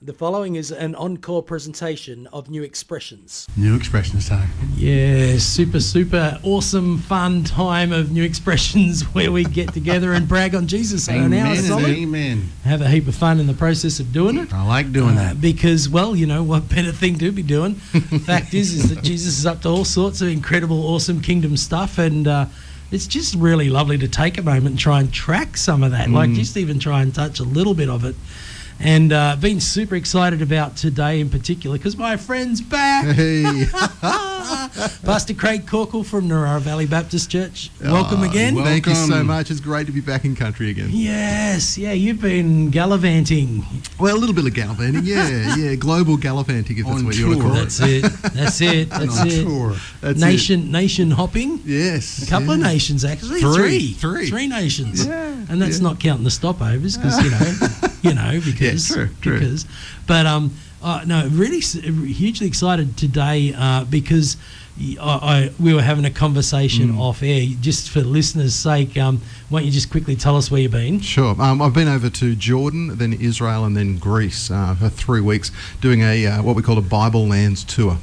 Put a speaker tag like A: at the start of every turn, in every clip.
A: The following is an encore presentation of New Expressions.
B: New Expressions time.
A: Yeah, super awesome, fun time of New Expressions where we get together and brag on Jesus.
B: Amen and amen.
A: Have a heap of fun in the process of doing it.
B: I like doing that.
A: Because, well, you know, what better thing to be doing? Fact is that Jesus is up to all sorts of incredible, awesome kingdom stuff, and it's just really lovely to take a moment and try and track some of that, like just even try and touch a little bit of it. And been super excited about today in particular because my friend's back.
B: Hey.
A: Pastor Craig Corkill from Narara Valley Baptist Church. Welcome again.
B: Welcome. Thank you so much. It's great to be back in country again.
A: Yes, yeah, you've been gallivanting.
B: Well, a little bit of gallivanting, yeah, global gallivanting, if that's what you want to call it.
A: That's it.
B: Tour. That's
A: nation hopping.
B: Yes.
A: A couple of nations, actually. Three nations.
B: Yeah.
A: And that's not counting the stopovers because, because.
B: Yeah, true.
A: But no, really hugely excited today because we were having a conversation off air. Just for listeners' sake, why don't you just quickly tell us where you've been?
B: Sure. I've been over to Jordan, then Israel, and then Greece for 3 weeks doing a what we call a Bible Lands tour.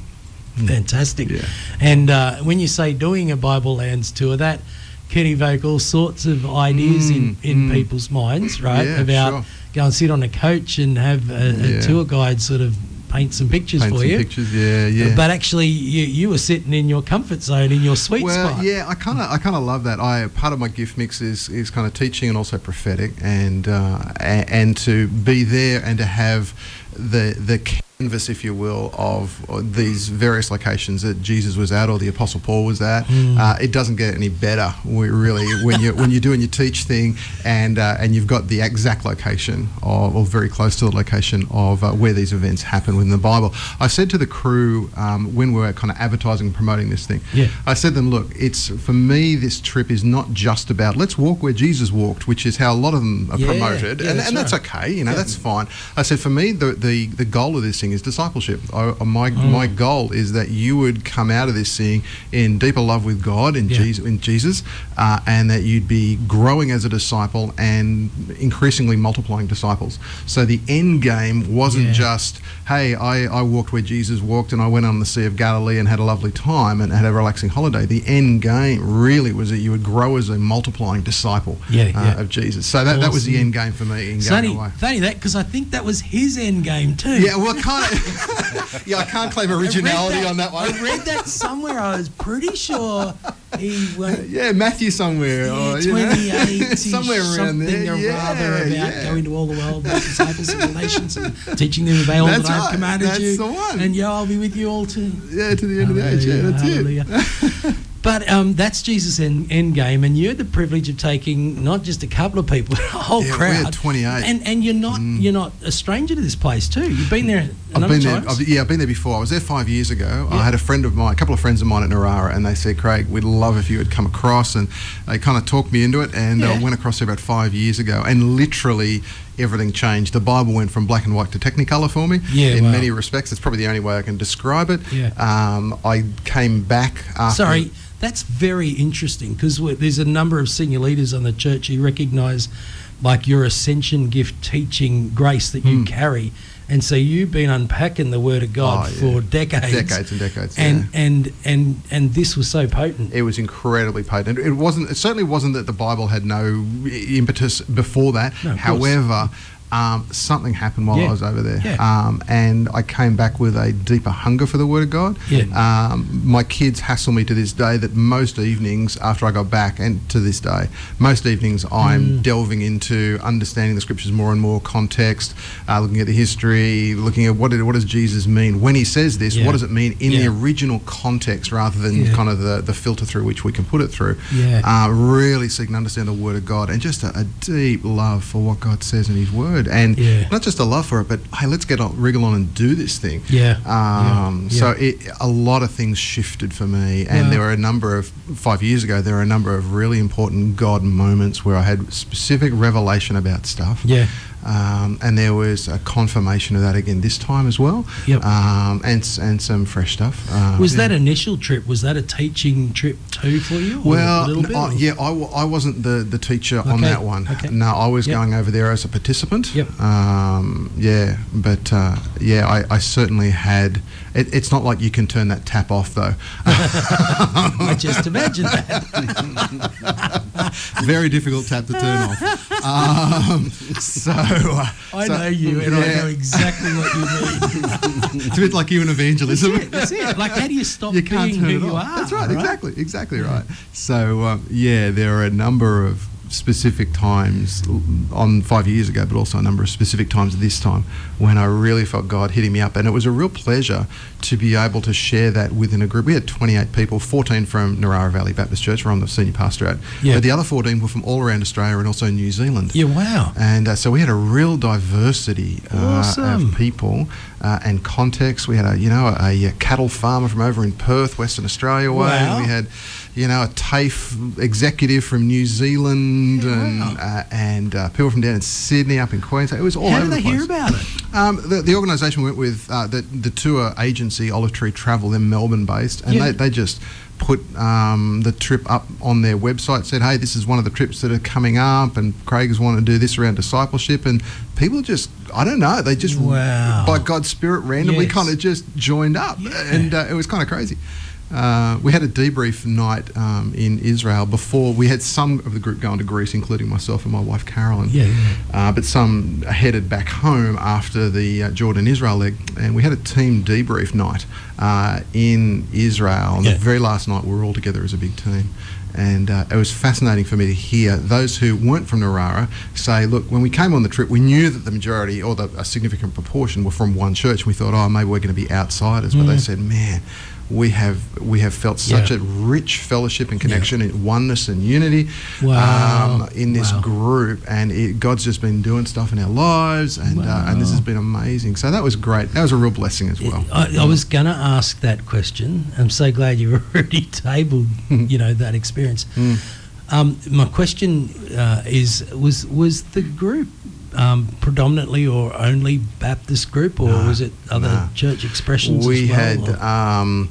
A: Fantastic.
B: Yeah.
A: And when you say doing a Bible Lands tour, that can evoke all sorts of ideas in people's minds, right?
B: Yeah,
A: about go and sit on a coach and have a tour guide sort of paint some pictures for you.
B: Yeah.
A: But actually, you were sitting in your comfort zone, in your sweet spot.
B: Well, yeah, I kind of love that. Part of my gift mix is kind of teaching and also prophetic, and to be there and to have the canvas, if you will, of these various locations that Jesus was at or the Apostle Paul was at. It doesn't get any better, when you're doing your teach thing and you've got the exact location or very close to the location of where these events happen within the Bible. I said to the crew when we were kind of advertising and promoting this thing, I said to them, look, it's for me, this trip is not just about let's walk where Jesus walked, which is how a lot of them are promoted, and that's okay, that's fine. I said for me, the goal of this thing is discipleship. My goal is that you would come out of this thing in deeper love with God in Jesus, and that you'd be growing as a disciple and increasingly multiplying disciples. So the end game wasn't just, hey, I walked where Jesus walked and I went on the Sea of Galilee and had a lovely time and had a relaxing holiday. The end game really was that you would grow as a multiplying disciple of Jesus. So that was the end game for me in going away.
A: Funny that, because I think that was his end game too.
B: Yeah, well, kind of. I can't claim originality on that one.
A: I read that somewhere. I was pretty sure he went.
B: Matthew somewhere.
A: Yeah,
B: or,
A: 28,
B: somewhere around there.
A: About going to all the world, make disciples of the nations, and teaching them to obey all that I've commanded you.
B: That's the one.
A: And I'll be with you all to
B: the end of the age. Yeah, that's it.
A: But that's Jesus' end game, and you had the privilege of taking not just a couple of people, but a whole crowd.
B: We had 28.
A: And you're not a stranger to this place too. You've been there a number of times.
B: I've been there before. I was there 5 years ago. I had a couple of friends of mine at Narara, and they said, Craig, we'd love if you would come across, and they kind of talked me into it, and I went across there about 5 years ago, and literally everything changed. The Bible went from black and white to Technicolor for me in many respects. It's probably the only way I can describe it. I came back after...
A: Sorry, that's very interesting because there's a number of senior leaders on the church who recognise like your ascension gift teaching grace that you carry. And so you've been unpacking the Word of God for decades.
B: Decades and decades,
A: and this was so potent.
B: It was incredibly potent. It certainly wasn't that the Bible had no impetus before that.
A: No,
B: however, something happened while I was over there. And I came back with a deeper hunger for the Word of God. My kids hassle me to this day that most evenings after I got back, and to this day, most evenings I'm delving into understanding the Scriptures more and more, context, looking at the history, looking at what does Jesus mean? When he says this, what does it mean in the original context rather than kind of the filter through which we can put it through. Really seeking to understand the Word of God and just a deep love for what God says in his Word. And not just a love for it, but hey, let's wriggle on and do this thing. So a lot of things shifted for me, and there were 5 years ago, there were a number of really important God moments where I had specific revelation about stuff. and there was a confirmation of that again this time as well.
A: Yep.
B: And some fresh stuff.
A: Was that initial trip, was that a teaching trip too for you?
B: Well,
A: a little bit,
B: I wasn't the teacher on
A: Okay,
B: that one.
A: okay.
B: No, I was
A: Yep.
B: going over there as a participant.
A: Yep.
B: I certainly had. It's not like you can turn that tap off though.
A: I just imagine that.
B: Very difficult tap to turn off.
A: I know you, and I know exactly what you mean.
B: It's a bit like you in evangelism.
A: That's it. Like, how do you stop
B: You can't
A: being
B: turn
A: who
B: it
A: you
B: off.
A: are?
B: That's right. Exactly right. So there are a number of specific times on 5 years ago, but also a number of specific times this time when I really felt God hitting me up, and it was a real pleasure to be able to share that within a group. We had 28 people, 14 from Narara Valley Baptist Church. We're on the senior pastorate.
A: Yeah.
B: But the other 14 were from all around Australia and also New Zealand.
A: Yeah, wow.
B: And so we had a real diversity
A: Awesome.
B: of people and context. We had a cattle farmer from over in Perth, Western Australia way.
A: Wow.
B: We had a TAFE executive from New Zealand, and people from down in Sydney, up in Queensland. It was all
A: How
B: over
A: did
B: the
A: they
B: place.
A: hear about it?
B: The organisation went with the tour agency, Olive Tree Travel. They're Melbourne based, and
A: Yeah.
B: they just put the trip up on their website, said, hey, this is one of the trips that are coming up, and Craig is wanting to do this around discipleship, and people just, I don't know, they just,
A: Wow.
B: by God's Spirit, randomly
A: Yes.
B: kind of just joined up,
A: Yeah.
B: and it was kind of crazy. We had a debrief night in Israel before. We had some of the group going to Greece, including myself and my wife Carolyn. But some headed back home after the Jordan-Israel leg, and we had a team debrief night in Israel. And the very last night, we were all together as a big team. And it was fascinating for me to hear those who weren't from Narara say, look, when we came on the trip, we knew that the majority or a significant proportion were from one church. We thought, maybe we're going to be outsiders. But they said, man, we have felt such a rich fellowship and connection in oneness and unity in this group, and God's just been doing stuff in our lives, and this has been amazing. So that was great. That was a real blessing as well.
A: I was going to ask that question. I'm so glad you already tabled, that experience. My question was the group predominantly or only Baptist group, or was it other church expressions?
B: We
A: as well,
B: had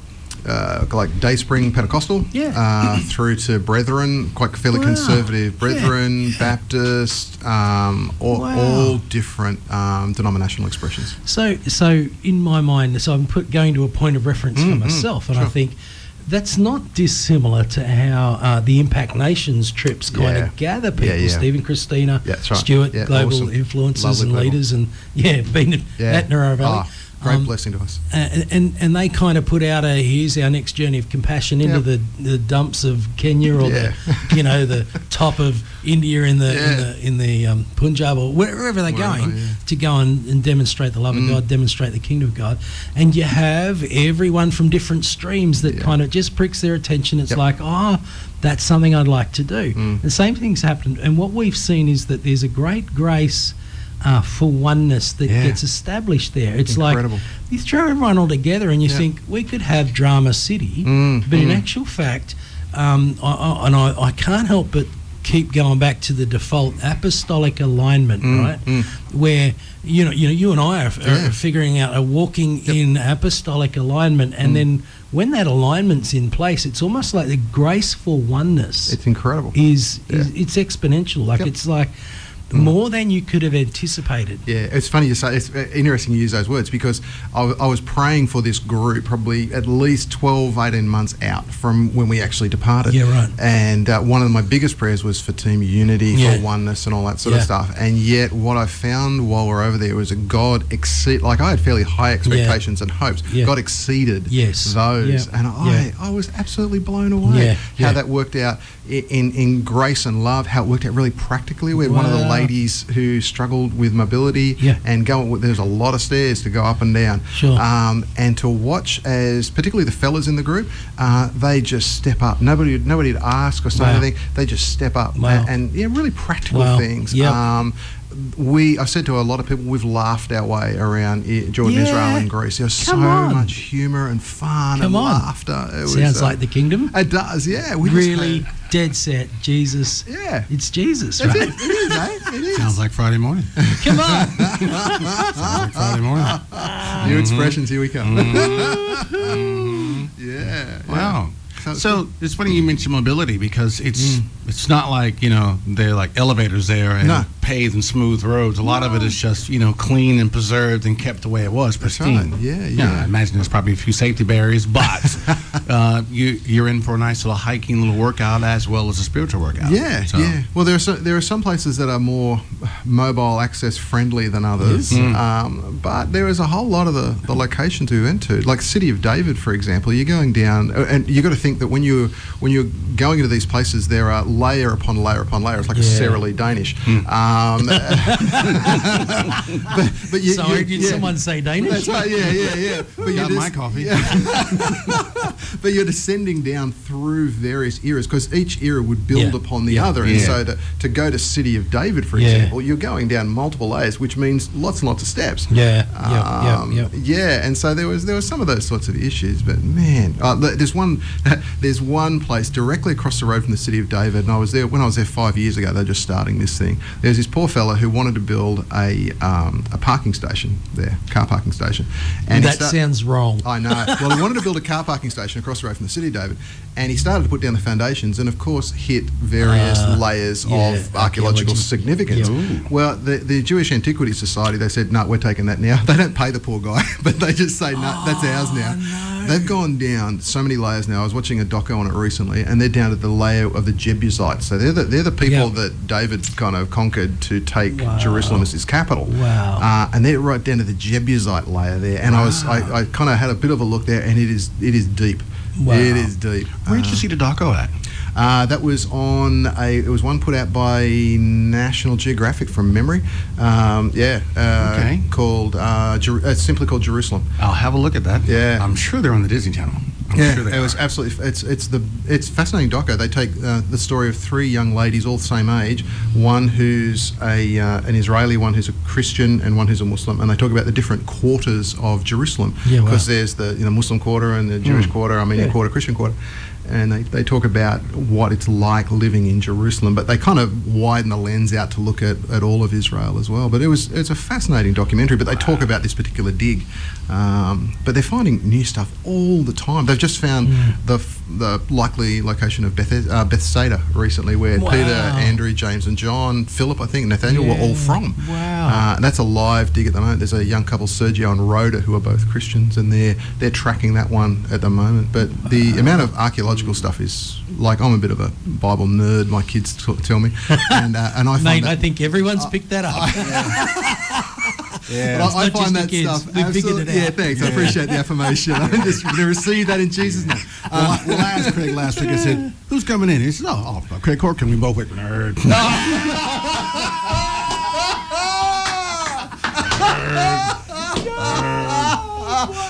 B: like Dayspring Pentecostal, through to Brethren, quite fairly conservative Brethren, Baptist, all different denominational expressions.
A: So in my mind, I'm going to a point of reference for myself, and I think that's not dissimilar to how the Impact Nations trips kind of gather people. Stephen, Christina, Stuart, global influencers
B: Lovely
A: and
B: people.
A: leaders, and been at Narara Valley.
B: Great blessing to us.
A: And they kind of put out here's our next journey of compassion into the dumps of Kenya, or the top of India in the Punjab, or wherever they're going to go and demonstrate the love of God, demonstrate the kingdom of God. And you have everyone from different streams that kind of just pricks their attention. It's like, that's something I'd like to do. The same thing's happened, and what we've seen is that there's a great grace for oneness that gets established there. It's incredible. Like you throw everyone all together and you think we could have Drama City, but in actual fact, I can't help but keep going back to the default apostolic alignment, right? Where you and I are figuring out walking in apostolic alignment, and then when that alignment's in place, it's almost like the graceful oneness.
B: It's incredible.
A: It's exponential. Like it's like more than you could have anticipated.
B: Yeah, it's funny you say. It's interesting you use those words, because I was praying for this group probably at least 12, 18 months out from when we actually departed.
A: Yeah, right.
B: And one of my biggest prayers was for team unity, for oneness and all that sort of stuff. And yet what I found while we're over there was a God like I had fairly high expectations and hopes. God exceeded those. And I was absolutely blown away how that worked out in grace and love, how it worked out really practically. We had one of the ladies who struggled with mobility and there's a lot of stairs to go up and down. And to watch as, particularly the fellas in the group, they just step up. Nobody would ask or say anything. They just step up and really practical things. I said to a lot of people, we've laughed our way around Jordan,
A: Yeah.
B: Israel, and Greece. There's so
A: on.
B: much humour and fun and laughter. It
A: Sounds like the kingdom.
B: It does, yeah. We
A: Really
B: just had,
A: dead set. Jesus.
B: yeah.
A: It's Jesus,
B: That's
A: right?
B: it. It is, eh? It is.
C: Sounds like Friday morning.
A: Come on.
C: Sounds like Friday morning.
B: New expressions, here we come.
C: Mhm.
B: Yeah.
C: Wow.
B: So-
C: So it's funny you mention mobility because it's not like, they're like elevators there and
B: No.
C: paved and smooth roads. A lot of it is just, clean and preserved and kept the way it was,
B: That's
C: pristine.
B: right. Yeah.
C: I imagine there's probably a few safety barriers, but you're in for a nice little hiking little workout as well as a spiritual workout.
B: Yeah,
C: So-
B: yeah. Well, there are some places that are more mobile access friendly than others, but there is a whole lot of the locations we went to, like City of David, for example. You're going down, and you got to think that when you're going into these places, there are layer upon layer upon layer. It's like a Sara Lee Danish. But
A: Sorry, did someone say Danish?
B: That's right. Yeah. But
C: Got my coffee.
B: But you're descending down through various eras because each era would build upon the other. And so to go to City of David, for example, you're going down multiple layers, which means lots and lots of steps.
A: Yeah.
B: Yeah, and so there was some of those sorts of issues. But man, there's one place directly across the road from the City of David, and I was there when I was there 5 years ago. They're just starting this thing. There's this poor fella who wanted to build a parking station there, car parking station. And
A: that sounds wrong.
B: I know. Well, he wanted to build a car parking station across the road from the City of David, and he started to put down the foundations and, of course, hit various layers of archaeological significance.
C: Yeah.
B: Well, the Jewish Antiquities Society, they said, no, we're taking that now. They don't pay the poor guy, but they just say, no, that's ours now.
A: No.
B: They've gone down so many layers now. I was watching a doco on it recently, and they're down to the layer of the Jebusites. So they're the people that David kind of conquered to take Jerusalem as his capital.
A: Wow.
B: And they're right down to the Jebusite layer there. And I kind of had a bit of a look there, and it is deep.
A: Wow.
B: It is deep.
C: Where did you see the doco at?
B: That was it was one put out by National Geographic from memory.
C: Okay.
B: Called it's simply called Jerusalem.
C: I'll have a look at that.
B: Yeah.
C: I'm sure they're on the Disney Channel. I'm sure they
B: it was
C: are.
B: absolutely. It's fascinating doco. They take the story of three young ladies, all the same age. One who's an Israeli, one who's a Christian, and one who's a Muslim. And they talk about the different quarters of Jerusalem because there's the Muslim quarter and the Jewish quarter, Armenian quarter, Christian quarter. And they talk about what it's like living in Jerusalem, but they kind of widen the lens out to look at all of Israel as well. But it's a fascinating documentary. But they talk about this particular dig, but they're finding new stuff all the time. They've just found the likely location of Bethsaida recently, where Peter, Andrew, James, and John, Philip, I think, Nathaniel were all from.
A: Wow.
B: That's a live dig at the moment. There's a young couple, Sergio and Rhoda, who are both Christians, and they're tracking that one at the moment. But the amount of archaeological stuff is, like, I'm a bit of a Bible nerd, my kids tell me, and I find
A: Mate,
B: that,
A: I think everyone's picked that up.
B: but I find that stuff
A: We've figured it out.
B: Yeah, thanks. I appreciate the affirmation. I'm just going to receive that in Jesus' name.
C: Well, I asked Craig last week, I said, who's coming in? He said, Craig Corkill. We both went, nerd.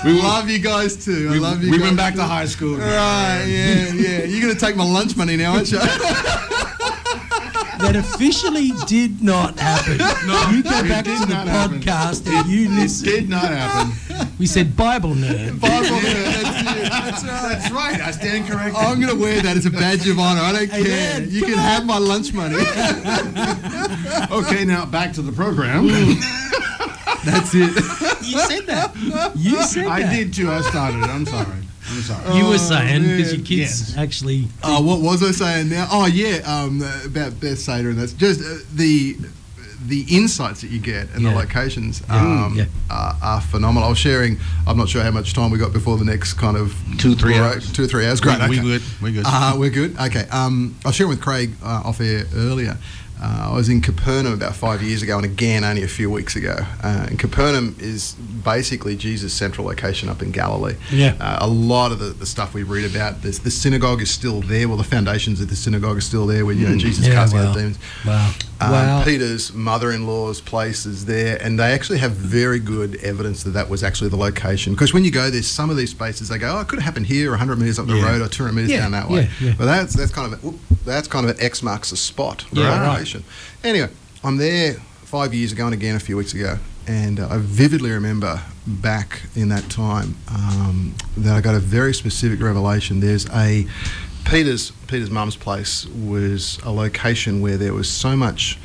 B: We love you guys too. I love you.
C: We
B: guys
C: went back
B: too.
C: to high school.
B: Right, yeah. You're going to take my lunch money now, aren't you?
A: That officially did not happen. You go back
C: did
A: to the
C: not happen.
A: podcast and you listen.
C: Did not happen.
A: We said Bible nerd.
B: Bible nerd, that's right.
C: That's right. I stand corrected.
B: I'm going to wear that as a badge of honour. I don't care.
A: man,
B: You
A: come
B: can
A: on.
B: have my lunch money.
C: Okay, now back to the program.
B: That's it.
A: You said that. You said that.
C: I did too. I started it. I'm sorry.
A: You were saying, because
B: man.
A: your kids
C: Yes.
A: actually...
B: What was I saying now? Oh, yeah, about Bethsaida, and that's just the insights that you get and the locations are phenomenal. I was sharing, I'm not sure how much time we got before the next kind of
C: 2-3 hours.
B: 2 or 3 hours. Great,
C: We
B: okay.
C: good. We're good.
B: We're good. Okay. I was sharing with Craig off air earlier. I was in Capernaum about 5 years ago, and again only a few weeks ago. And Capernaum is basically Jesus' central location up in Galilee.
A: Yeah.
B: A lot of the stuff we read about, the synagogue is still there. Well, the foundations of the synagogue are still there, where Jesus casting out demons.
A: Wow.
B: Peter's mother-in-law's place is there, and they actually have very good evidence that was actually the location. Because when you go there, some of these spaces, they go, it could have happened here, 100 metres up the road, or 200 metres down that way.
A: Yeah.
B: But that's kind of an X marks a spot.
A: Yeah, right.
B: Location. Anyway, I'm there 5 years ago and again a few weeks ago, and I vividly remember back in that time that I got a very specific revelation. There's Peter's mum's place was a location where there was so much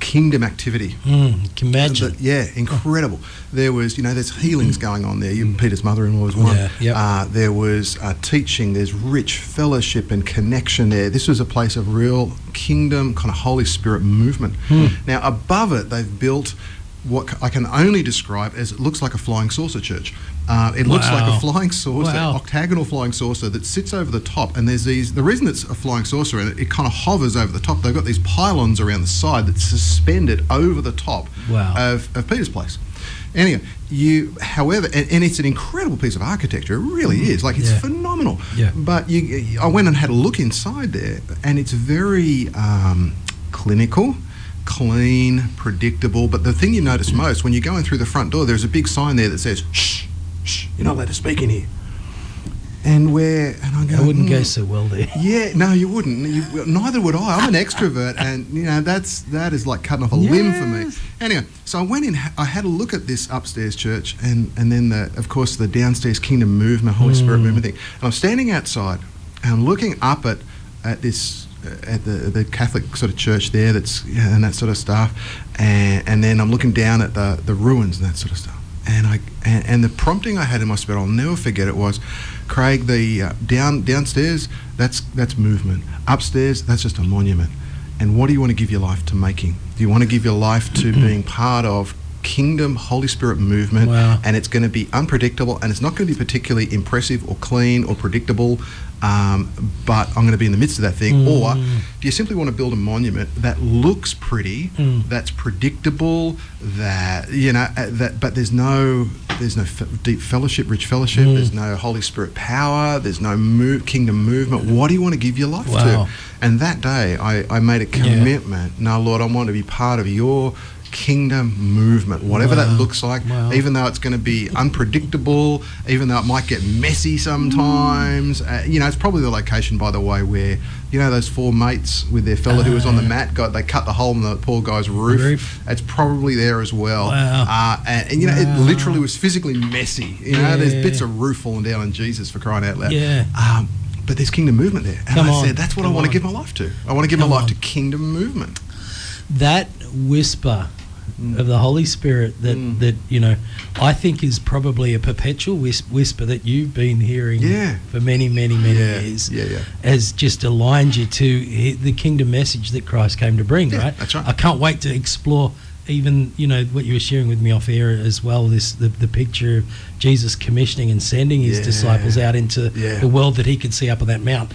B: kingdom activity.
A: Can imagine.
B: Incredible. There was, there's healings going on there. Peter's mother-in-law was one. There was teaching. There's rich fellowship and connection there. This was a place of real kingdom, kind of Holy Spirit movement. Now, above it, they've built what I can only describe as it looks like a flying saucer church. It looks like a flying saucer, octagonal flying saucer that sits over the top. And there's the reason it's a flying saucer, and it kind of hovers over the top, they've got these pylons around the side that suspend it over the top of Peter's place. Anyway, however, and it's an incredible piece of architecture. It really is. Like, it's phenomenal. Yeah. But I went and had a look inside there, and it's very clinical, clean, predictable. But the thing you notice most when you're going through the front door, there's a big sign there that says, "Shh, shh, you're not allowed to speak in here." And I wouldn't
A: go so well there.
B: Yeah, no, you wouldn't. Neither would I. I'm an extrovert, and that is like cutting off a limb for me. Anyway, so I went in. I had a look at this upstairs church, and then of course the downstairs Kingdom movement, Holy Spirit movement thing. And I'm standing outside, and I'm looking up at this. At the Catholic sort of church there, and that sort of stuff, and then I'm looking down at the ruins and that sort of stuff, and the prompting I had in my spirit, I'll never forget it, was, Craig, the downstairs, that's movement. Upstairs, that's just a monument. And what do you want to give your life to making? Do you want to give your life to being part of Kingdom Holy Spirit movement? And it's going to be unpredictable, and it's not going to be particularly impressive or clean or predictable, but I'm going to be in the midst of that thing. Or do you simply want to build a monument that looks pretty, that's predictable, but there's no deep fellowship, rich fellowship, there's no Holy Spirit power, there's no kingdom movement. What do you want to give your life to? And that day I made a commitment. No, Lord, I want to be part of your kingdom movement, whatever that looks like, even though it's going to be unpredictable, even though it might get messy sometimes. It's probably the location, by the way, where those four mates with their fella who was on the mat, they cut the hole in the poor guy's roof. It's probably there as well. And it literally was physically messy. There's bits of roof falling down on Jesus, for crying out loud. But there's kingdom movement there, and I said that's what I want to give my life to. I want to give my life to kingdom movement.
A: That whisper of the Holy Spirit that I think is probably a perpetual whisper that you've been hearing for many years, has just aligned you to the kingdom message that Christ came to bring. Right?
B: That's right.
A: I can't wait to explore even what you were sharing with me off air as well, the picture of Jesus commissioning and sending his disciples out into the world that he could see up on that mount.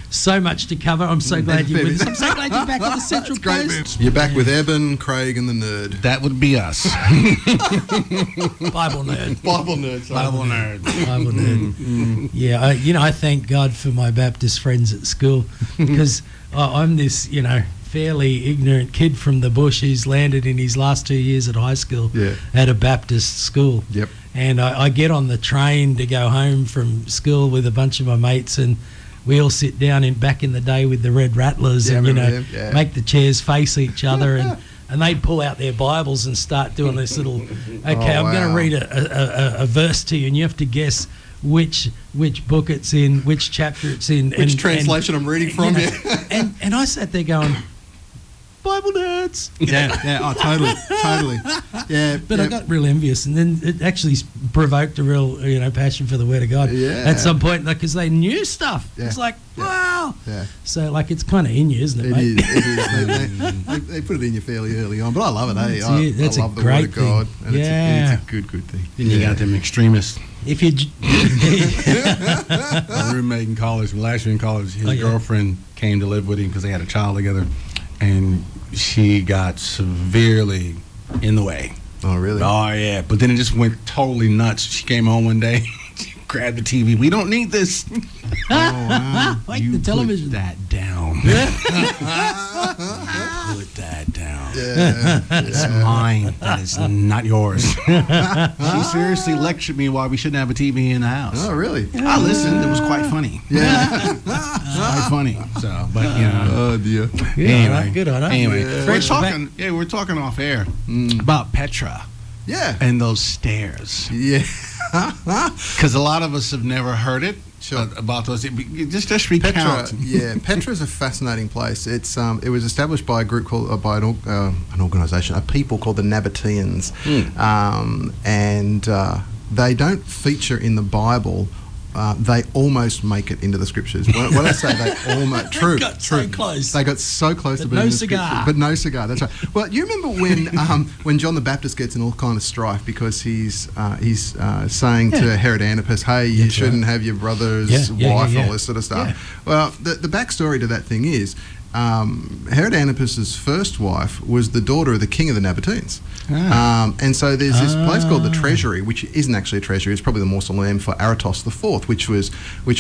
A: So much to cover. I'm so glad you're with us. I'm so glad you're back on the Central Coast.
B: You're back with Eben, Craig, and the nerd.
C: That would be us.
A: Bible nerd.
B: Bible nerd.
C: Bible nerd.
A: Bible nerd. Yeah, I thank God for my Baptist friends at school, because I'm this, fairly ignorant kid from the bush who's landed in his last 2 years at high school at a Baptist school.
B: Yep.
A: And I get on the train to go home from school with a bunch of my mates, and we all sit down back in the day with the red rattlers and make the chairs face each other, and they'd pull out their Bibles and start doing this little I'm going to read a verse to you, and you have to guess which book it's in, which chapter it's in,
B: which translation I'm reading from.
A: And I sat there going, Bible nerds.
B: Totally.
A: But I got real envious, and then it actually provoked a real, passion for the Word of God at some point, because they knew stuff. It's like, wow. So, it's kind of in you, isn't it, mate?
B: It is. They put it in you fairly early on, but I love it.
A: That's
B: I love
A: a
B: the
A: great
B: Word of God,
A: thing.
B: and it's a good thing.
C: Then you got them extremists.
A: If you,
C: my roommate in college, last year in college, his girlfriend came to live with him because they had a child together, and she got severely in the way.
B: Oh, really?
C: Oh, yeah. But then it just went totally nuts. She came home one day, she grabbed the TV. We don't need this.
B: Oh, wow.
A: Like the television.
C: Put that down. Put that down.
B: Yeah.
C: It's mine. That is not yours. She seriously lectured me why we shouldn't have a TV in the house.
B: Oh, really?
C: I listened. It was quite funny.
B: Yeah.
C: Quite funny. So, but you know.
B: Oh dear.
C: Anyway,
A: good on her.
C: Anyway,
B: Yeah.
C: we're talking off air about Petra
B: Yeah.
C: and those stairs.
B: Yeah.
C: Because a lot of us have never heard it.
B: Sure.
C: About those, just recount.
B: Petra's a fascinating place. It's it was established by a group called by an organisation, a people called the Nabateans, and they don't feature in the Bible. They almost make it into the scriptures. When I say they almost, true,
A: got so close.
B: They got so close to
A: But
B: being
A: no
B: in the
A: cigar.
B: scriptures, but no cigar. That's right. Well, you remember when John the Baptist gets in all kind of strife because he's saying to Herod Antipas, "Hey, you shouldn't have your brother's wife," and all this sort of stuff.
A: Yeah.
B: Well, the backstory to that thing is. Herod Antipas's first wife was the daughter of the king of the Nabateans. And so there's this place called the Treasury, which isn't actually a treasury, it's probably the mausoleum for Aratos IV, which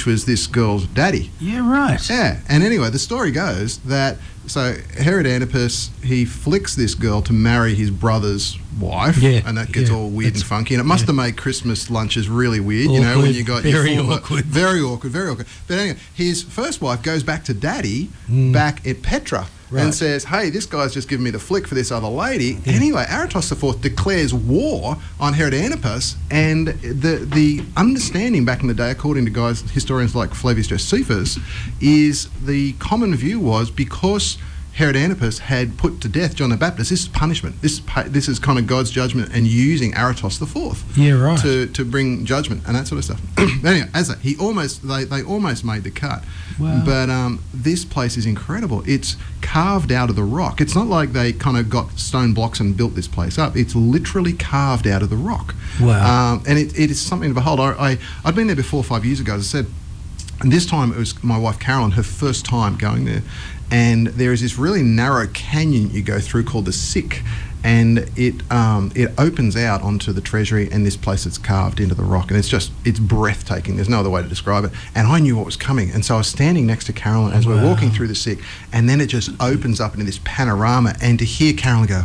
B: was this girl's daddy.
A: Yeah, right.
B: Yeah, and anyway, the story goes that so Herod Antipas, he flicks this girl to marry his brother's wife, and that gets all weird and funky, and it must have made Christmas lunches really weird, you know, when you got
A: very
B: awkward. Very awkward. But anyway, his first wife goes back to daddy, back at Petra, and says, "Hey, this guy's just given me the flick for this other lady." Anyway, Aratos IV declares war on Herod Antipas, and the understanding back in the day, according to historians like Flavius Josephus, is the common view was because Herod Antipas had put to death John the Baptist, this is punishment. This is kind of God's judgment and using Aratos IV to bring judgment and that sort of stuff. Anyway, they almost made the cut.
A: Wow.
B: But this place is incredible. It's carved out of the rock. It's not like they kind of got stone blocks and built this place up. It's literally carved out of the rock.
A: Wow.
B: And it is something to behold. I'd been there before 5 years ago, as I said. And this time it was my wife Carolyn, her first time going there. And there is this really narrow canyon you go through called the Sick, and it opens out onto the treasury and this place that's carved into the rock, and it's breathtaking. There's no other way to describe it. And I knew what was coming, and so I was standing next to Carolyn as we're walking through the Sick, and then it just opens up into this panorama, and to hear Carolyn go,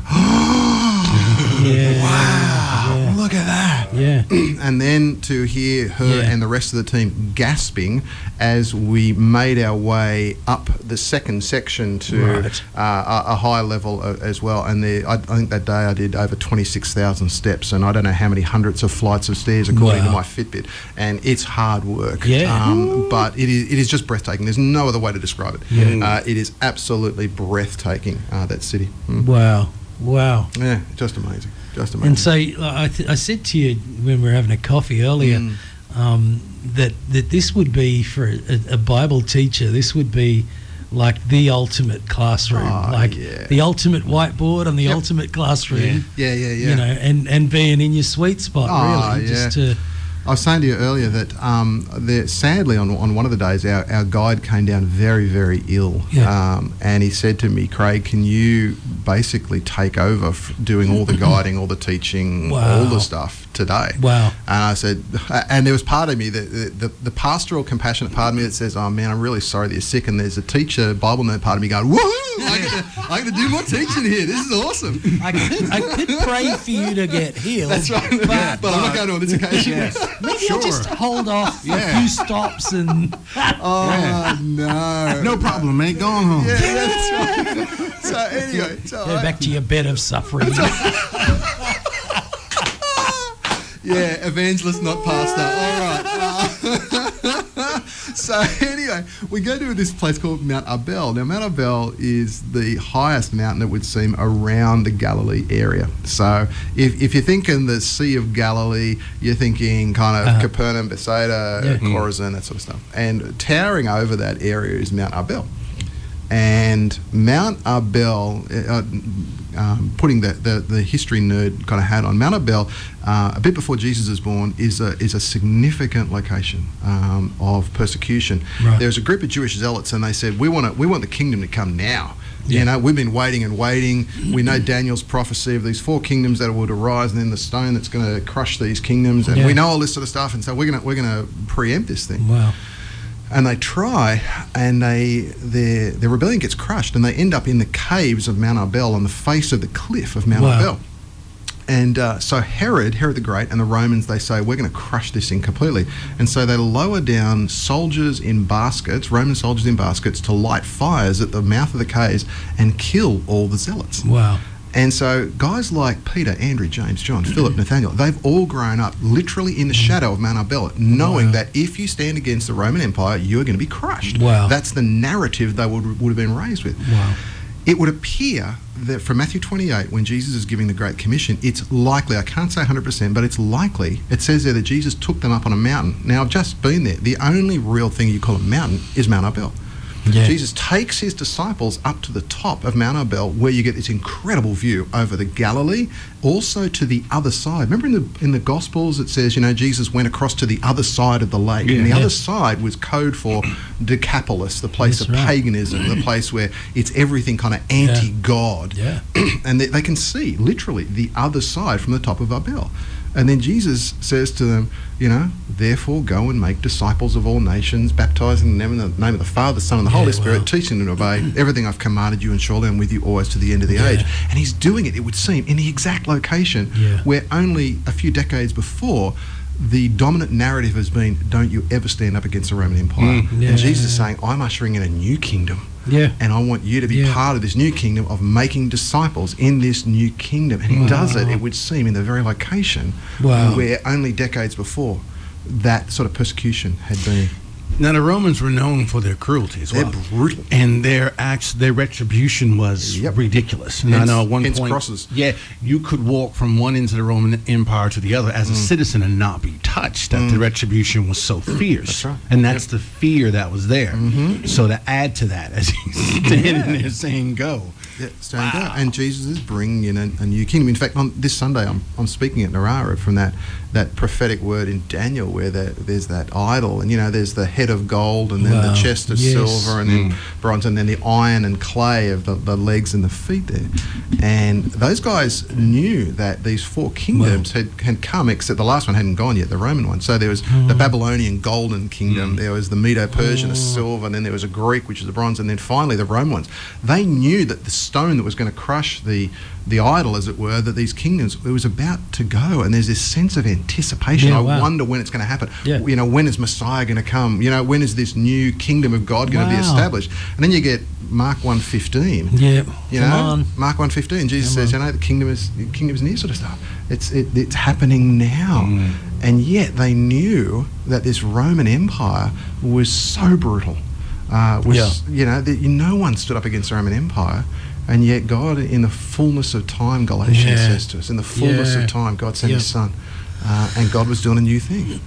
B: wow, look at that.
A: Yeah.
B: And then to hear her and the rest of the team gasping as we made our way up the second section to a high level as well. And I think that day I did over 26,000 steps, and I don't know how many hundreds of flights of stairs according to my Fitbit. And it's hard work. But it is just breathtaking. There's no other way to describe it. It is absolutely breathtaking, that city.
A: Wow.
B: Yeah, just amazing. Just amazing.
A: And so I said to you when we were having a coffee earlier that this would be, for a Bible teacher, this would be like the ultimate classroom, the ultimate whiteboard and the ultimate classroom.
B: Yeah.
A: You know, and being in your sweet spot, really. Just to...
B: I was saying to you earlier that sadly on one of the days our guide came down very, very ill, and he said to me, "Craig, can you basically take over doing all the guiding, all the teaching, all the stuff today?"
A: Wow. And
B: I said, and there was part of me, the pastoral, compassionate part of me that says, "Oh man, I'm really sorry that you're sick," and there's a teacher, Bible nerd part of me going, "Woohoo! I get to do more teaching here. This is awesome."
A: I could pray for you to get healed.
B: That's right. But I'm not going to on this occasion.
A: Maybe I'll just hold off a few stops and...
B: no.
C: No problem, mate. Go on home.
B: Yeah, that's right. So anyway...
A: Go back to your bed of suffering.
B: Yeah, evangelist, not pastor. All right. So anyway, we go to this place called Mount Arbel. Now, Mount Arbel is the highest mountain, it would seem, around the Galilee area. So if you're thinking the Sea of Galilee, you're thinking kind of Capernaum, Bethsaida, Chorazin, that sort of stuff. And towering over that area is Mount Arbel. And Mount Arbel, putting the history nerd kind of hat on, Mount Arbel, a bit before Jesus is born, is a significant location of persecution.
A: Right.
B: There's a group of Jewish zealots, and they said, we want the kingdom to come now. You know, we've been waiting and waiting. We know Daniel's prophecy of these 4 kingdoms that would arise, and then the stone that's going to crush these kingdoms, and we know all this sort of stuff. And so we're gonna preempt this thing.
A: Wow.
B: And they try, and their rebellion gets crushed, and they end up in the caves of Mount Arbel on the face of the cliff of Mount Arbel. And so Herod the Great, and the Romans, they say, we're going to crush this thing completely. And so they lower down soldiers in baskets, Roman soldiers in baskets, to light fires at the mouth of the caves and kill all the zealots.
A: Wow.
B: And so guys like Peter, Andrew, James, John, Philip, Nathaniel, they've all grown up literally in the shadow of Mount Arbel, knowing that if you stand against the Roman Empire, you're going to be crushed.
A: Wow.
B: That's the narrative they would have been raised with.
A: Wow.
B: It would appear that from Matthew 28, when Jesus is giving the Great Commission, it's likely, I can't say 100%, but it's likely, it says there that Jesus took them up on a mountain. Now, I've just been there. The only real thing you call a mountain is Mount Arbel.
A: Yeah.
B: Jesus takes his disciples up to the top of Mount Arbel, where you get this incredible view over the Galilee, also to the other side. Remember in the Gospels it says, Jesus went across to the other side of the lake. And the other side was code for Decapolis, the place of paganism, the place where it's everything kind of anti-God.
A: Yeah.
B: And they can see, literally, the other side from the top of Arbel. And then Jesus says to them, therefore go and make disciples of all nations, baptizing them in the name of the Father, the Son, and the Holy Spirit, teaching them to obey everything I've commanded you, and surely I'm with you always to the end of the age. And he's doing it, it would seem, in the exact location where only a few decades before the dominant narrative has been, don't you ever stand up against the Roman Empire. And Jesus is saying, I'm ushering in a new kingdom. Yeah. And I want you to be part of this new kingdom of making disciples in this new kingdom. And he does it would seem, in the very location where only decades before that sort of persecution had been.
C: Now, the Romans were known for their cruelty as well.
B: They're brutal.
C: And their retribution was ridiculous. And I know at one point,
B: crosses.
C: You could walk from one end of the Roman Empire to the other as a citizen and not be touched, that the retribution was so fierce.
B: That's right.
C: And that's the fear that was there. So to add to that, as he's standing there saying, go.
B: Yeah, go. And Jesus is bringing in a new kingdom. In fact, on this Sunday, I'm speaking at Narara from that prophetic word in Daniel, where there's that idol, and there's the head of gold, and then the chest of silver, and then bronze, and then the iron and clay of the legs and the feet there. And those guys knew that these four kingdoms had come, except the last one hadn't gone yet, the Roman one. So there was the Babylonian golden kingdom, there was the Medo-Persian, the silver, and then there was a Greek, which is the bronze, and then finally the Roman ones. They knew that the stone that was going to crush the idol, as it were, that these kingdoms, it was about to go, and there's this sense of anticipation. I wonder when it's going to happen. When is Messiah going to come? When is this new kingdom of God going to be established? And then you get Mark 1:15. Mark 1:15. Jesus says, the kingdom is near, sort of stuff. It's happening now. And yet they knew that this Roman Empire was so brutal. No one stood up against the Roman Empire. And yet God, in the fullness of time, Galatians says to us, in the fullness of time, God sent his Son. And God was doing a new thing.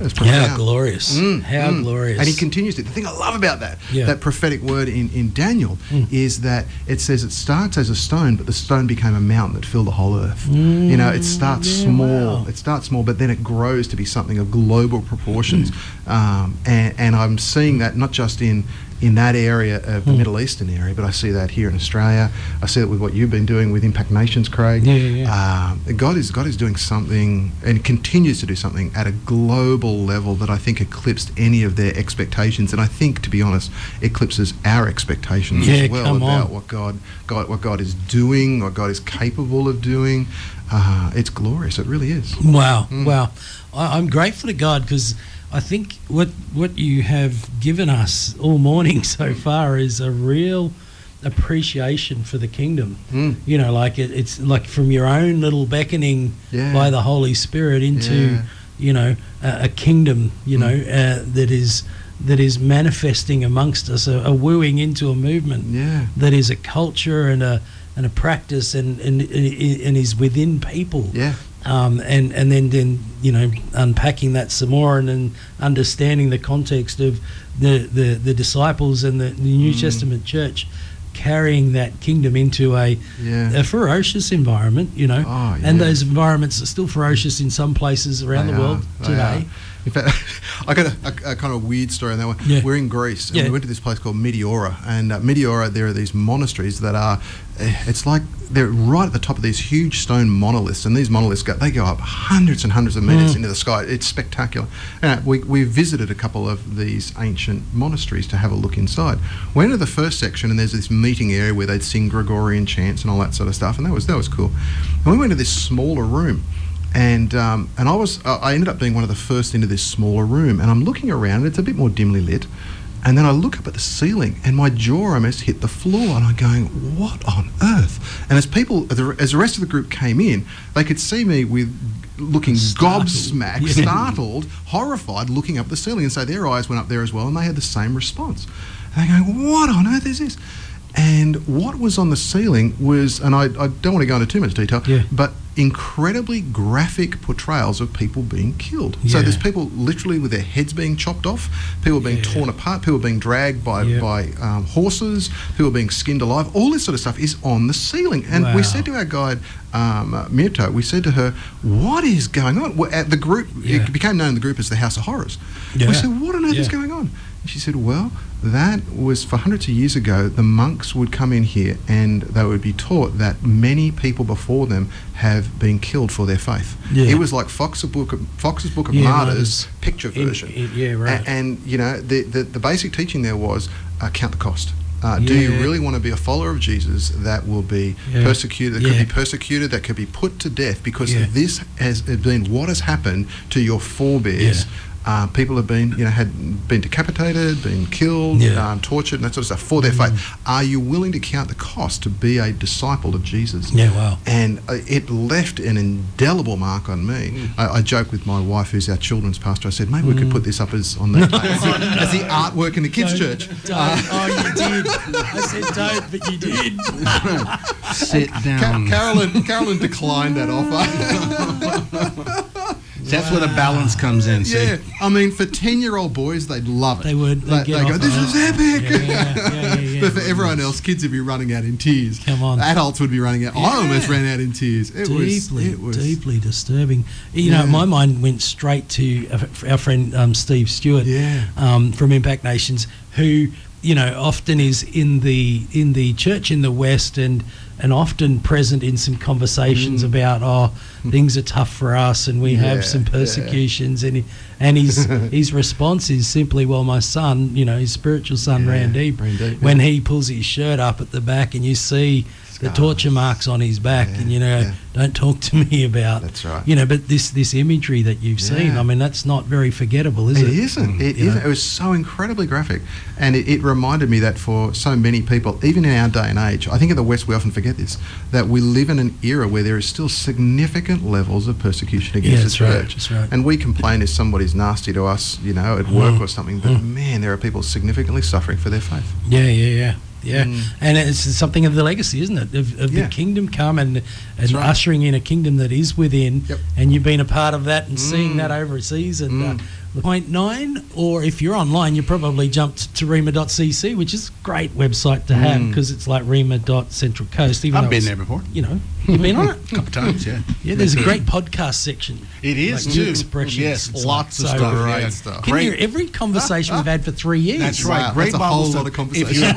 B: It's profound.
A: How glorious. How glorious.
B: And he continues to. The thing I love about that prophetic word in Daniel is that it says it starts as a stone, but the stone became a mountain that filled the whole earth. It starts small. It starts small, but then it grows to be something of global proportions. And I'm seeing that not just in that area of the Middle Eastern area, but I see that here in Australia. I see it with what you've been doing with Impact Nations, Craig. God is doing something, and continues to do something at a global level that I think eclipsed any of their expectations, and I think, to be honest, eclipses our expectations as well about what God is doing, what God is capable of doing. It's glorious. It really is.
A: Wow. I'm grateful to God, because I think what you have given us all morning so far is a real appreciation for the kingdom. It's like from your own little beckoning by the Holy Spirit into a kingdom that is manifesting amongst us, a wooing into a movement that is a culture and a practice and is within people. And then unpacking that some more, and then understanding the context of the disciples and the New Testament church carrying that kingdom into a ferocious environment, and those environments are still ferocious in some places around the world today.
B: In fact, I got a kind of weird story on that one.
A: Yeah.
B: We're in Greece, and we went to this place called Meteora. And Meteora, there are these monasteries that are, it's like they're right at the top of these huge stone monoliths, and these monoliths go up hundreds and hundreds of meters into the sky. It's spectacular. And we visited a couple of these ancient monasteries to have a look inside. We entered the first section, and there's this meeting area where they'd sing Gregorian chants and all that sort of stuff, and that was cool. And we went to this smaller room. And I ended up being one of the first into this smaller room, and I'm looking around, and it's a bit more dimly lit, and then I look up at the ceiling, and my jaw almost hit the floor, and I'm going, what on earth? And as the rest of the group came in, they could see me with looking gobsmacked, startled, horrified, looking up the ceiling, and so their eyes went up there as well, and they had the same response. And they're going, what on earth is this? And what was on the ceiling was, and I don't want to go into too much detail, but incredibly graphic portrayals of people being killed. So there's people literally with their heads being chopped off, people being torn apart, people being dragged by horses, people being skinned alive. All this sort of stuff is on the ceiling. And we said to our guide, Mirto, we said to her, what is going on? At the group, it became known in the group as the House of Horrors. We said, what on earth is going on? And she said, well, that was for hundreds of years ago. The monks would come in here and they would be taught that many people before them have been killed for their faith. It was like Fox's Book of Martyrs picture version. And you know, the basic teaching there was count the cost. Do you really want to be a follower of Jesus that will be persecuted, that could be persecuted, that could be put to death because this has been what has happened to your forebears? People have been, had been decapitated, been killed, tortured, and that sort of stuff for their faith. Are you willing to count the cost to be a disciple of Jesus? And it left an indelible mark on me. I joke with my wife, who's our children's pastor. I said, maybe we could put this up as the as the artwork in the kids' church.
A: You did. I said don't, but you did.
C: Sit down.
B: Carolyn declined that offer.
C: That's where the balance comes in. See?
B: I mean, for 10-year-old boys, they'd love it.
A: They would.
B: They go, this is epic. But for everyone else, kids would be running out in tears.
A: Come on.
B: Adults would be running out. I almost ran out in tears. It was
A: deeply disturbing. You know, my mind went straight to our friend Steve Stewart from Impact Nations, who often is in the church in the West and often present in some conversations about things are tough for us and we have some persecutions and his response is simply, well, my son, his spiritual son ran deep. When he pulls his shirt up at the back and you see the torture marks on his back and don't talk to me about but this imagery that you've seen, I mean, that's not very forgettable, is it?
B: It isn't. It was so incredibly graphic, and it reminded me that for so many people, even in our day and age, I think in the West we often forget this, that we live in an era where there is still significant levels of persecution against the church.
A: That's right.
B: And we complain if somebody's nasty to us, at work or something, but man, there are people significantly suffering for their faith. And it's something of the legacy, isn't it, of the kingdom come and ushering in a kingdom that is within, and you've been a part of that and seeing that overseas. And point 9, or if you're online, you probably jumped to rema.cc, which is a great website to have because it's like rema.central coast.
C: I've been there before.
A: You've been on it?
C: A couple times,
A: Yeah, there's a great podcast section.
C: It is,
A: like
C: too.
A: Expressions.
C: Yes, lots of stuff.
B: Great stuff.
A: Can you hear every conversation we've had for 3 years?
C: That's right.
B: Wow,
C: Great
B: that's a
C: Bible
B: whole
C: stuff.
B: lot of conversation.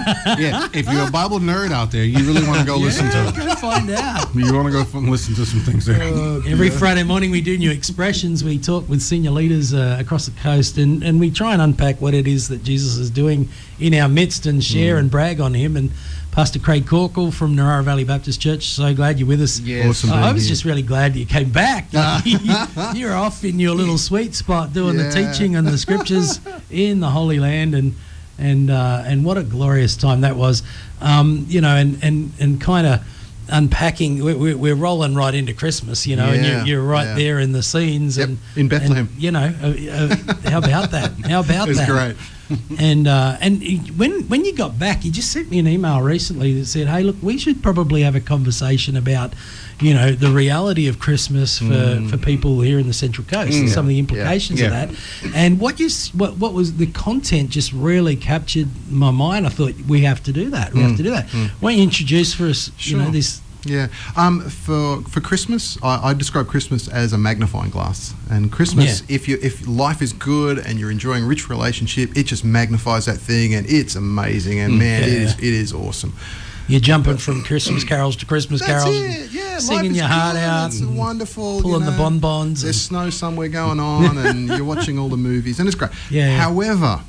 C: If you're a Bible nerd out there, you really want to go listen to it.
A: Go find out.
C: You want to go listen to some things there.
A: Every Friday morning we do new expressions. We talk with senior leaders across the coast and we try and unpack what it is that Jesus is doing in our midst and share and brag on him. And Pastor Craig Corkall from Narara Valley Baptist Church, so glad you're with us.
B: Yes. Awesome.
A: I was just really glad you came back. You're off in your little sweet spot doing the teaching and the scriptures in the Holy Land, and what a glorious time that was. And kind of unpacking. We're rolling right into Christmas, and you're right there in the scenes, and
B: in Bethlehem.
A: And, how about that? How about that?
B: It was great.
A: And when you got back, you just sent me an email recently that said, "Hey, look, we should probably have a conversation about, the reality of Christmas for people here in the Central Coast and some of the implications of that." And what was the content just really captured my mind. I thought we have to do that. We have to do that. Why don't you introduce for us,
B: Yeah. For Christmas, I describe Christmas as a magnifying glass. And Christmas, if life is good and you're enjoying a rich relationship, it just magnifies that thing, and it's amazing. And man, it is awesome.
A: You're jumping from Christmas carols to Christmas carols, singing your heart out.
B: It's wonderful.
A: Pulling the bonbons.
B: There's snow somewhere going on, and you're watching all the movies, and it's great. However,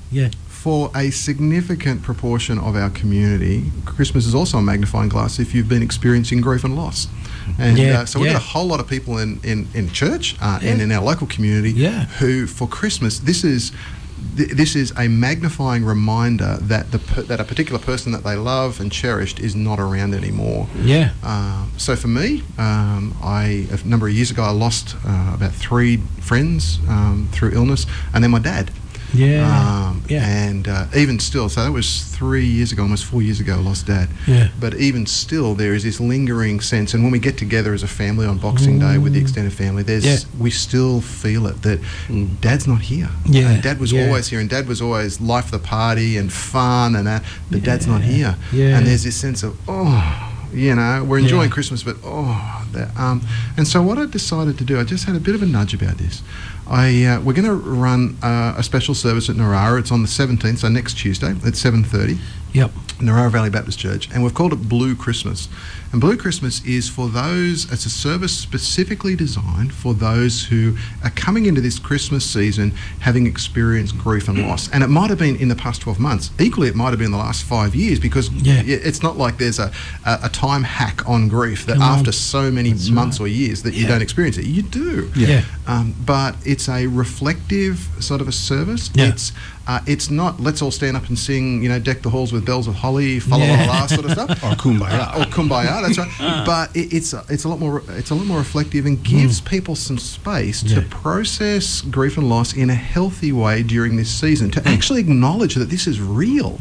B: for a significant proportion of our community, Christmas is also a magnifying glass if you've been experiencing grief and loss. And so we've got a whole lot of people in church and in our local community who, for Christmas, this is a magnifying reminder that that a particular person that they love and cherished is not around anymore. So for me, a number of years ago, I lost about 3 friends through illness, and then my dad. And even still, so that was 3 years ago, almost 4 years ago, I lost Dad. But even still, there is this lingering sense, and when we get together as a family on Boxing Day with the extended family, we still feel it, that Dad's not here. Dad was always here, and Dad was always life of the party and fun and that, but Dad's not here. And there's this sense of, we're enjoying Christmas, but and so what I decided to do, I just had a bit of a nudge about this. We're going to run a special service at Narara. It's on the 17th, so next Tuesday at 7:30. Narara Valley Baptist Church, and we've called it Blue Christmas. And Blue Christmas is for those, it's a service specifically designed for those who are coming into this Christmas season having experienced grief and loss. And it might have been in the past 12 months. Equally, it might have been the last 5 years, because it's not like there's a time hack on grief that after so many months or years that you don't experience it. You do. But it's a reflective sort of a service. It's not, let's all stand up and sing, deck the halls with bells of holly, fa la la la sort of stuff.
C: Or kumbaya.
B: Or kumbaya, that's right. But it's a lot more reflective, and gives people some space to process grief and loss in a healthy way during this season, to actually acknowledge that this is real.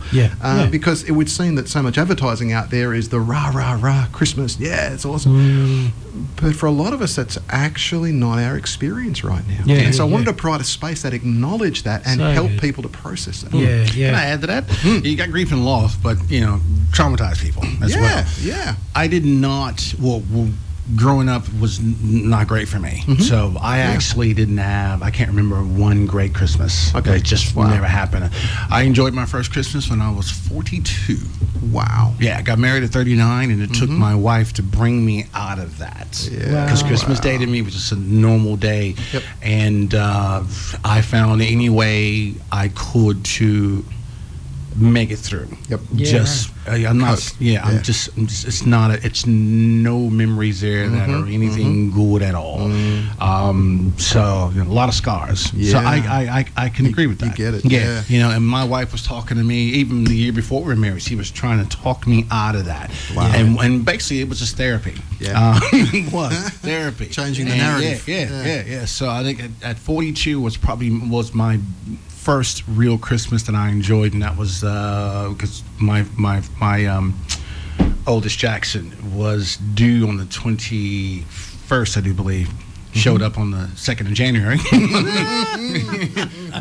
B: Because it would seem that so much advertising out there is the rah, rah, rah, Christmas, it's awesome. But for a lot of us, that's actually not our experience right now. And so I wanted to provide a space that acknowledged that and help people to process that.
C: Can I add to that? You got grief and loss, but, traumatized people as well. I did not, growing up was not great for me. So I actually didn't have, I can't remember one great Christmas. It just never happened. I enjoyed my first Christmas when I was 42.
B: Wow.
C: I got married at 39, and it took my wife to bring me out of that. Because Christmas Day to me was just a normal day. And I found any way I could to make it through. I'm not. I'm just. It's not. It's no memories there that are anything good at all. So a lot of scars. So I can agree with that.
B: You get it.
C: And my wife was talking to me even the year before we were married. She was trying to talk me out of that. And basically it was just therapy. It was therapy.
B: Changing the narrative.
C: So I think at 42 was my first real Christmas that I enjoyed, and that was because my oldest Jackson was due on the 21st, I do believe. Showed up on the 2nd of January.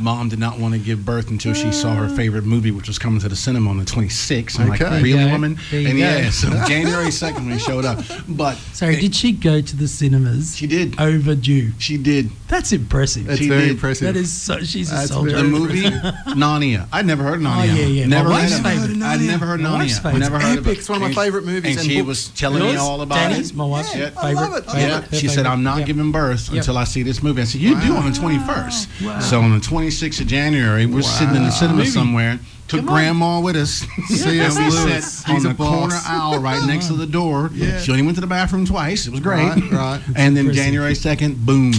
C: Mom did not want to give birth until she saw her favorite movie, which was coming to the cinema on the 26th. I'm like, really, woman? And so January 2nd when he showed up. But
A: sorry, did she go to the cinemas?
C: She did.
A: Overdue.
C: She did.
A: That's impressive.
B: That's very impressive.
A: That is so. She's a soldier.
C: The movie Narnia. I'd never heard of Narnia.
A: Never
C: heard of Narnia. I'd never heard of Narnia. Never heard of it.
B: It's one of my favorite movies.
C: And she was telling me all about it.
A: My wife's favorite.
B: I love it.
C: She said, I'm not giving birth until I see this movie. I said, you do on the 21st. So on the 26th of January, we're sitting in the cinema somewhere. Took Grandma with us.
B: C.S.
C: And we
B: Lewis.
C: sat on the corner aisle right next to the door. She only went to the bathroom twice. It was great.
B: Right.
C: And then January 2nd, boom,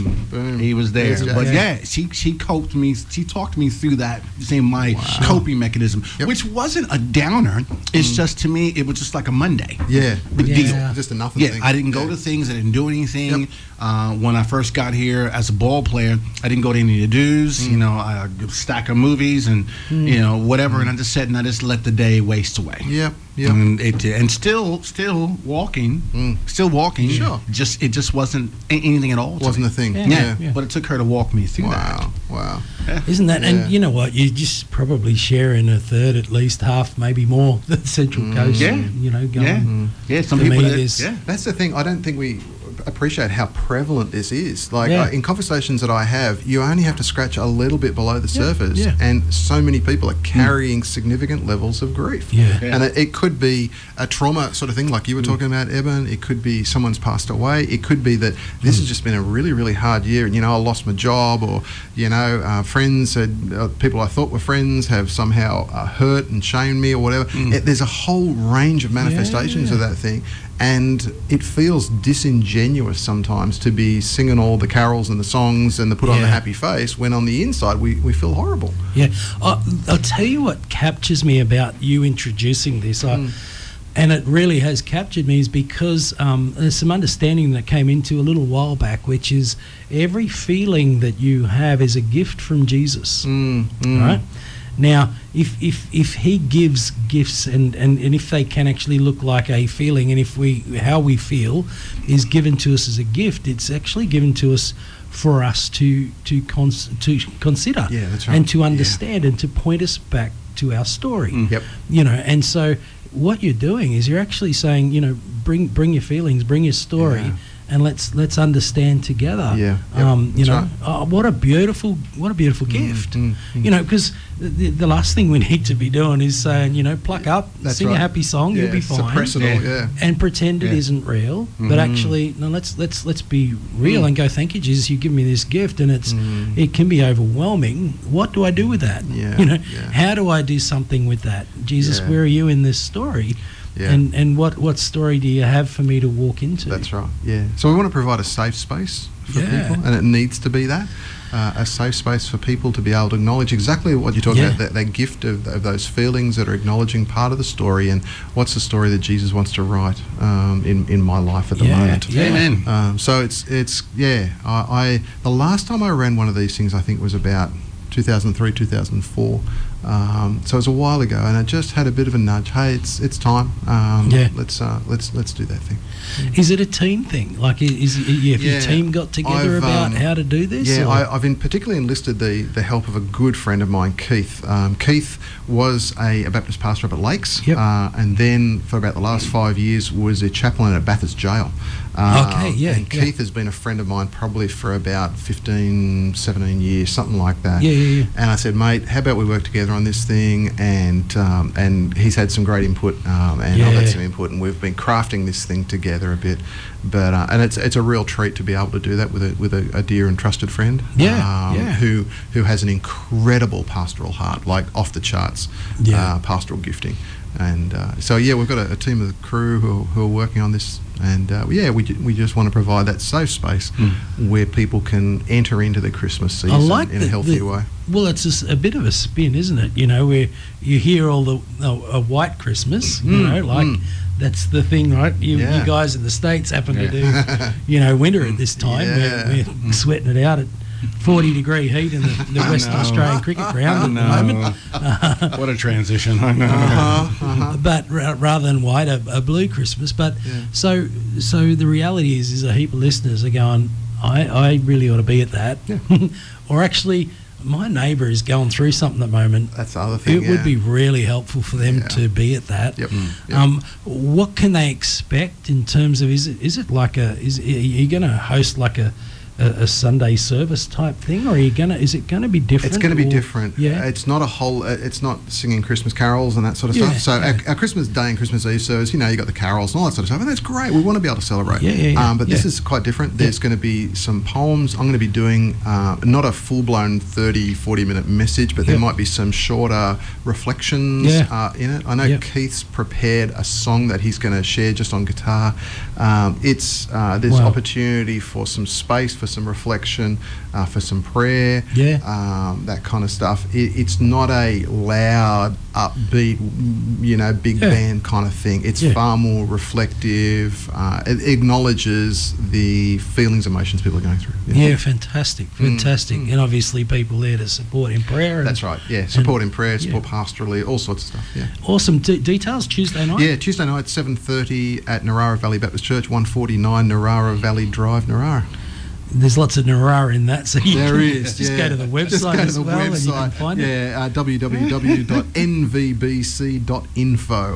C: he was there.
B: But
C: she coped me. She talked me through that, saying my coping mechanism, which wasn't a downer. It's just, to me, it was just like a Monday. Big deal.
B: Just a nothing thing.
C: I didn't go to things. I didn't do anything. When I first got here as a ball player, I didn't go to any of the dues. A stack of movies and whatever. And I just sat and I just let the day waste away. And still walking.
B: Sure.
C: It just wasn't anything at all.
B: Wasn't a thing.
C: But it took her to walk me through that.
B: Wow.
A: Isn't that? And you know what? You just probably share in a third, at least half, maybe more, the Central Coast.
C: Yeah.
A: You know, going.
C: Yeah. Some
A: For
C: people.
A: me, there's-
B: That's the thing. I don't think we appreciate how prevalent this is. Like in conversations that I have, you only have to scratch a little bit below the surface, and so many people are carrying significant levels of grief. And it could be a trauma sort of thing, like you were talking about, Eben. It could be someone's passed away. It could be that this has just been a really, really hard year, and I lost my job, or friends people I thought were friends have somehow hurt and shamed me, or whatever. There's a whole range of manifestations of that thing. And it feels disingenuous sometimes to be singing all the carols and the songs and the put on the happy face, when on the inside we feel horrible.
A: Yeah. I'll tell you what captures me about you introducing this, and it really has captured me, is because there's some understanding that came into a little while back, which is every feeling that you have is a gift from Jesus. Right? Now, if he gives gifts and if they can actually look like a feeling, and how we feel is given to us as a gift, it's actually given to us for us to consider and to understand and to point us back to our story. And so what you're doing is you're actually saying, bring your feelings, bring your story. And let's understand together. What a beautiful gift. Because the last thing we need to be doing is saying, pluck up, sing a happy song, you'll be fine.
B: Suppress it all,
A: and pretend it isn't real. But actually, no, let's be real and go, thank you, Jesus, you give me this gift, and it can be overwhelming. What do I do with that? How do I do something with that? Jesus, where are you in this story? And what story do you have for me to walk into?
B: That's right. So we want to provide a safe space for people, and it needs to be that. A safe space for people to be able to acknowledge exactly what you're talking about, that gift of those feelings that are acknowledging part of the story, and what's the story that Jesus wants to write in my life at the moment.
C: Amen.
B: So it's the last time I ran one of these things, I think, was about 2003, 2004. So it was a while ago, and I just had a bit of a nudge. Hey, it's time. Let's do that thing.
A: Is it a team thing? Like, have your team got together about how to do this?
B: I've particularly enlisted the help of a good friend of mine, Keith. Keith was a Baptist pastor up at Lakes, and then for about the last 5 years was a chaplain at Bathurst Jail. And Keith has been a friend of mine probably for about 15, 17 years, something like that. And I said, mate, how about we work together on this thing? And he's had some great input, and I've had some input, and we've been crafting this thing together a bit. But and it's a real treat to be able to do that with a dear and trusted friend, who has an incredible pastoral heart, like off the charts, pastoral gifting. And we've got a team of the crew who are working on this, and we just want to provide that safe space where people can enter into the Christmas season in a healthy way.
A: Well, it's just a bit of a spin, isn't it? Where you hear all the a white Christmas, that's the thing, right? You guys in the States happen to do, winter at this time. We're sweating it out at 40-degree heat in the Western Australian cricket ground at the moment.
C: What a transition! I know.
A: But rather than white, a blue Christmas. But so the reality is a heap of listeners are going, I really ought to be at that, or actually, my neighbour is going through something at the moment.
B: That's the other thing.
A: It would be really helpful for them to be at that. What can they expect in terms of are you going to host like a Sunday service type thing, or is it going to be different?
B: It's going to be different. It's not it's not singing Christmas carols and that sort of stuff. So our Christmas Day and Christmas Eve service, you got the carols and all that sort of stuff, and that's great. We want to be able to celebrate. But this is quite different. There's going to be some poems. I'm going to be doing not a full-blown 30-40 minute message, but there might be some shorter reflections in it. I know Keith's prepared a song that he's going to share just on guitar. There's opportunity for some space, for some reflection, for some prayer, that kind of stuff. It's not a loud, upbeat, big band kind of thing. It's far more reflective. It acknowledges the feelings, emotions people are going through.
A: Fantastic. And obviously people there to support in prayer.
B: That's right. Support in prayer, support pastorally, all sorts of stuff.
A: Awesome. Details Tuesday night.
B: Tuesday night 7:30 at Narara Valley Baptist Church, 149 Narara Valley Drive, Narara.
A: There's lots of Narara in that, so you
B: There
A: can
B: is.
A: just go to the website
B: Just go to
A: as
B: the
A: well, and you
B: website.
A: can find it.
B: Yeah, www.nvbc.info,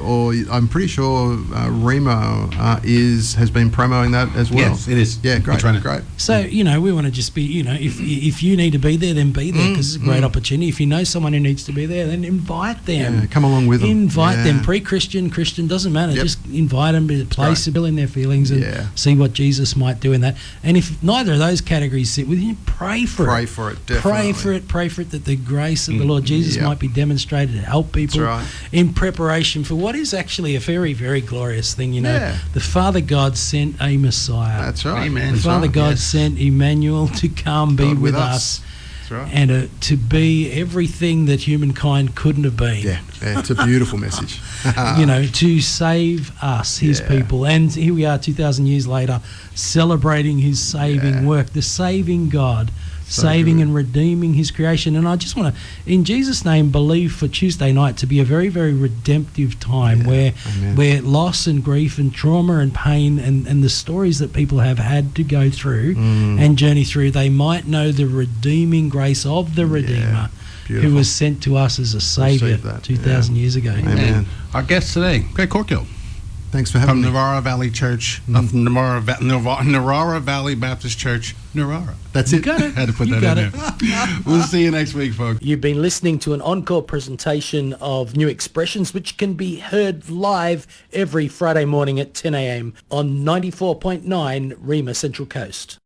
B: or I'm pretty sure Remo has been promoting that as well.
C: Yes, it is.
B: Yeah, great,
C: Great.
A: So, we want to just be, if you need to be there, then be there, because it's a great opportunity. If you know someone who needs to be there, then invite them.
B: Yeah, come along with them.
A: Invite them, pre-Christian, Christian, doesn't matter.
B: Yep.
A: Just invite them to a place to fill in their feelings and see what Jesus might do in that. And if neither of those categories sit with you, pray for it.
B: Pray for it, definitely.
A: Pray for it that the grace of the Lord Jesus might be demonstrated to help people in preparation for what is actually a very, very glorious thing. The Father God sent a Messiah.
B: That's right.
C: Amen.
A: The Father God sent Emmanuel to come be with us.
B: That's right.
A: And to be everything that humankind couldn't have been.
B: Yeah, it's a beautiful message.
A: To save us, his people. And here we are 2,000 years later, celebrating his saving work, the saving God, saving and redeeming his creation. And I just want to, in Jesus' name, believe for Tuesday night to be a very, very redemptive time where loss and grief and trauma and pain and the stories that people have had to go through and journey through, they might know the redeeming grace of the Redeemer who was sent to us as a Saviour 2,000 years ago.
B: Amen.
C: Our guest today, Greg Corkill.
B: Thanks for having me.
C: From Narara Valley Church, Narara Valley Baptist Church, Narara.
B: That's it.
A: Got it.
C: Had to put that in there. We'll see you next week, folks.
A: You've been listening to an encore presentation of New Expressions, which can be heard live every Friday morning at 10 a.m. on 94.9 Rima Central Coast.